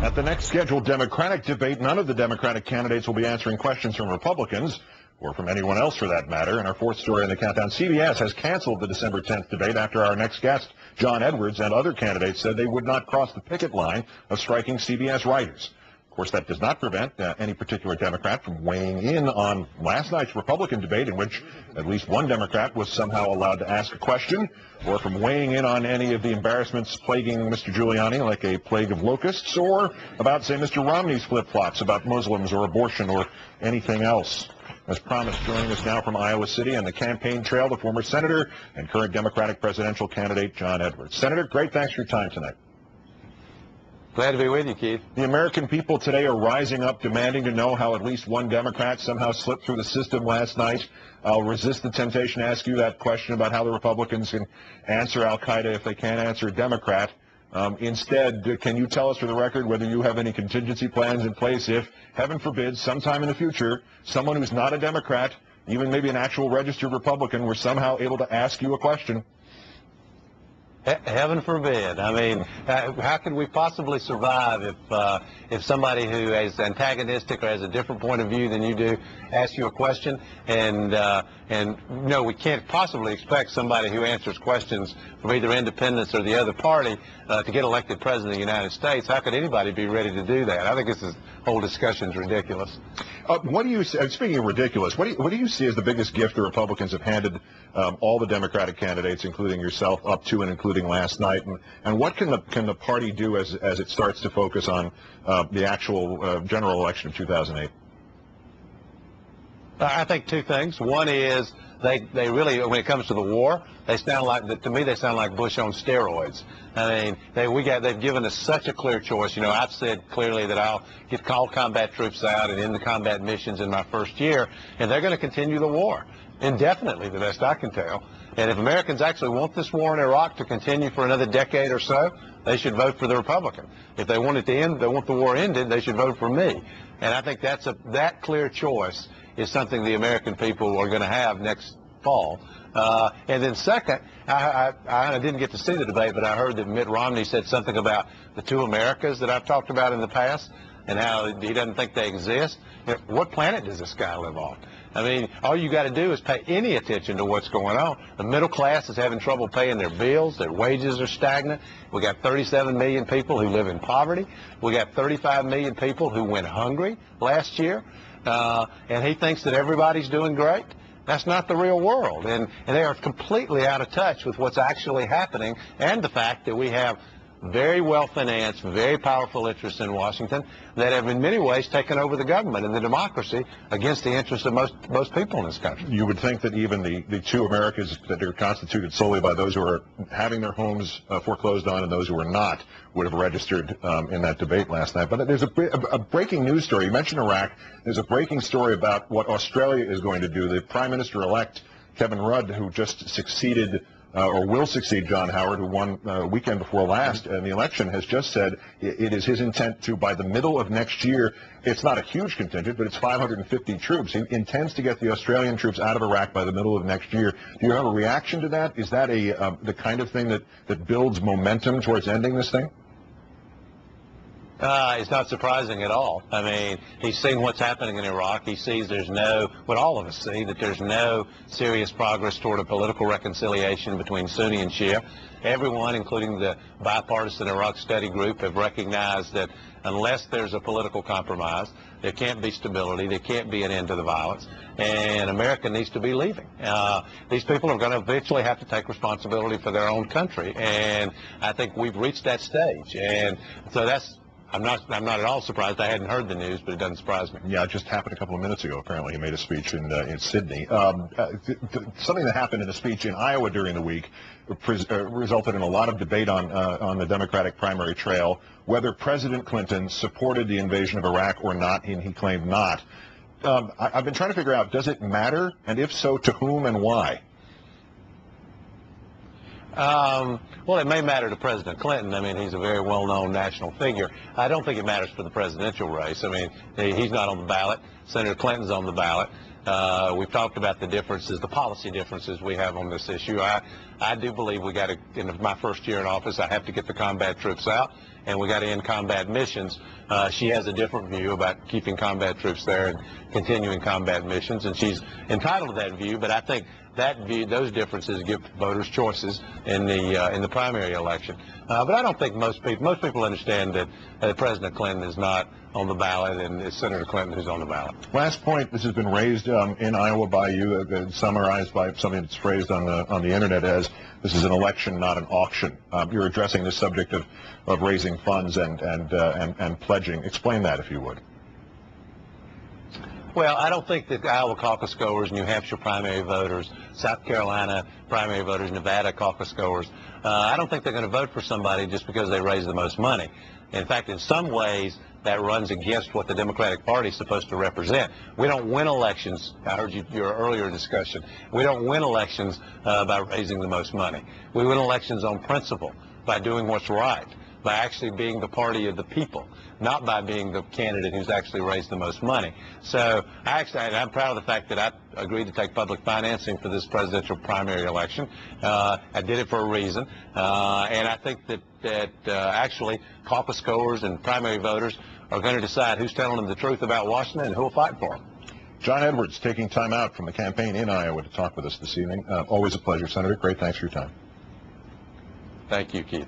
At the next scheduled Democratic debate, none of the Democratic candidates will be answering questions from Republicans, or from anyone else for that matter. In our fourth story in the countdown, CBS has canceled the December 10th debate after our next guest, John Edwards, and other candidates said they would not cross the picket line of striking CBS writers. Of course, that does not prevent any particular Democrat from weighing in on last night's Republican debate, in which at least one Democrat was somehow allowed to ask a question, or from weighing in on any of the embarrassments plaguing Mr. Giuliani like a plague of locusts, or about, say, Mr. Romney's flip-flops about Muslims or abortion or anything else. As promised, joining us now from Iowa City on the campaign trail, the former senator and current Democratic presidential candidate, John Edwards. Senator, great thanks for your time tonight. Glad to be with you, Keith. The American people today are rising up, demanding to know how at least one Democrat somehow slipped through the system last night. I'll resist the temptation to ask you that question about how the Republicans can answer al-Qaeda if they can't answer a Democrat. Instead, can you tell us for the record whether you have any contingency plans in place if, heaven forbid, sometime in the future, someone who's not a Democrat, even maybe an actual registered Republican, were somehow able to ask you a question? Heaven forbid. I mean, how could we possibly survive if somebody who is antagonistic or has a different point of view than you do asks you a question? And no, we can't possibly expect somebody who answers questions from either independents or the other party to get elected president of the United States. How could anybody be ready to do that? I think this whole discussion is ridiculous. What do you, speaking of ridiculous, what do you see as the biggest gift the Republicans have handed all the Democratic candidates, including yourself, up to and including last night? And what can the party do as it starts to focus on the actual general election of 2008? I think two things. One is they really, when it comes to the war, to me they sound like Bush on steroids. I mean, they've given us such a clear choice. You know, I've said clearly that I'll get all combat troops out and end the combat missions in my first year, and they're going to continue the war indefinitely, the best I can tell. And if Americans actually want this war in Iraq to continue for another decade or so, they should vote for the Republican. If they want it to end, they want the war ended, they should vote for me. And I think that clear choice is something the American people are going to have next fall. And then second, I didn't get to see the debate, but I heard that Mitt Romney said something about the two Americas that I've talked about in the past and how he doesn't think they exist. What planet does this guy live on? I mean, all you got to do is pay any attention to what's going on. The middle class is having trouble paying their bills. Their wages are stagnant. We got 37 million people who live in poverty. We got 35 million people who went hungry last year. And he thinks that everybody's doing great. That's not the real world. And they are completely out of touch with what's actually happening and the fact that we have very well-financed, very powerful interests in Washington that have in many ways taken over the government and the democracy against the interests of most people in this country. You would think that even the two Americas that are constituted solely by those who are having their homes foreclosed on and those who are not would have registered in that debate last night. But there's a breaking news story. You mentioned Iraq. There's a breaking story about what Australia is going to do. The Prime Minister-elect, Kevin Rudd, who just succeeded or will succeed John Howard, who won weekend before last in the election, has just said it is his intent to, by the middle of next year, it's not a huge contingent, but it's 550 troops. He intends to get the Australian troops out of Iraq by the middle of next year. Do you have a reaction to that? Is that the kind of thing that builds momentum towards ending this thing? It's not surprising at all. I mean, he's seen what's happening in Iraq. He sees what all of us see, that there's no serious progress toward a political reconciliation between Sunni and Shia. Everyone, including the bipartisan Iraq study group, have recognized that unless there's a political compromise, there can't be stability, there can't be an end to the violence, and America needs to be leaving. These people are going to eventually have to take responsibility for their own country, and I think we've reached that stage. And so I'm not at all surprised. I hadn't heard the news, but it doesn't surprise me. Yeah, it just happened a couple of minutes ago. Apparently, he made a speech in Sydney. Something that happened in a speech in Iowa during the week resulted in a lot of debate on the Democratic primary trail, whether President Clinton supported the invasion of Iraq or not, and he claimed not. I've been trying to figure out, does it matter? And if so, to whom and why? Well, it may matter to President Clinton. I mean, he's a very well-known national figure. I don't think it matters for the presidential race. I mean, he's not on the ballot. Senator Clinton's on the ballot. We've talked about the differences, the policy differences we have on this issue. I do believe we got to, in my first year in office, I have to get the combat troops out, and we got to end combat missions. She has a different view about keeping combat troops there and continuing combat missions, and she's entitled to that view. But I think that view, those differences, give voters choices in the primary election. But I don't think most people understand that President Clinton is not on the ballot, and it's Senator Clinton who's on the ballot. Last point, this has been raised in Iowa by you, summarized by something that's phrased on the internet as this is an election, not an auction. You're addressing the subject of raising funds and pledging. Explain that, if you would. Well, I don't think that Iowa caucus goers, New Hampshire primary voters, South Carolina primary voters, Nevada caucus goers, I don't think they're going to vote for somebody just because they raise the most money. In fact, in some ways, that runs against what the Democratic Party is supposed to represent. We don't win elections. I heard your earlier discussion. We don't win elections by raising the most money. We win elections on principle, by doing what's right, by actually being the party of the people, not by being the candidate who's actually raised the most money. So I'm proud of the fact that I agreed to take public financing for this presidential primary election. I did it for a reason, and I think that actually caucus goers and primary voters are going to decide who's telling them the truth about Washington and who will fight for them. John Edwards taking time out from the campaign in Iowa to talk with us this evening. Always a pleasure, Senator. Great. Thanks for your time. Thank you, Keith.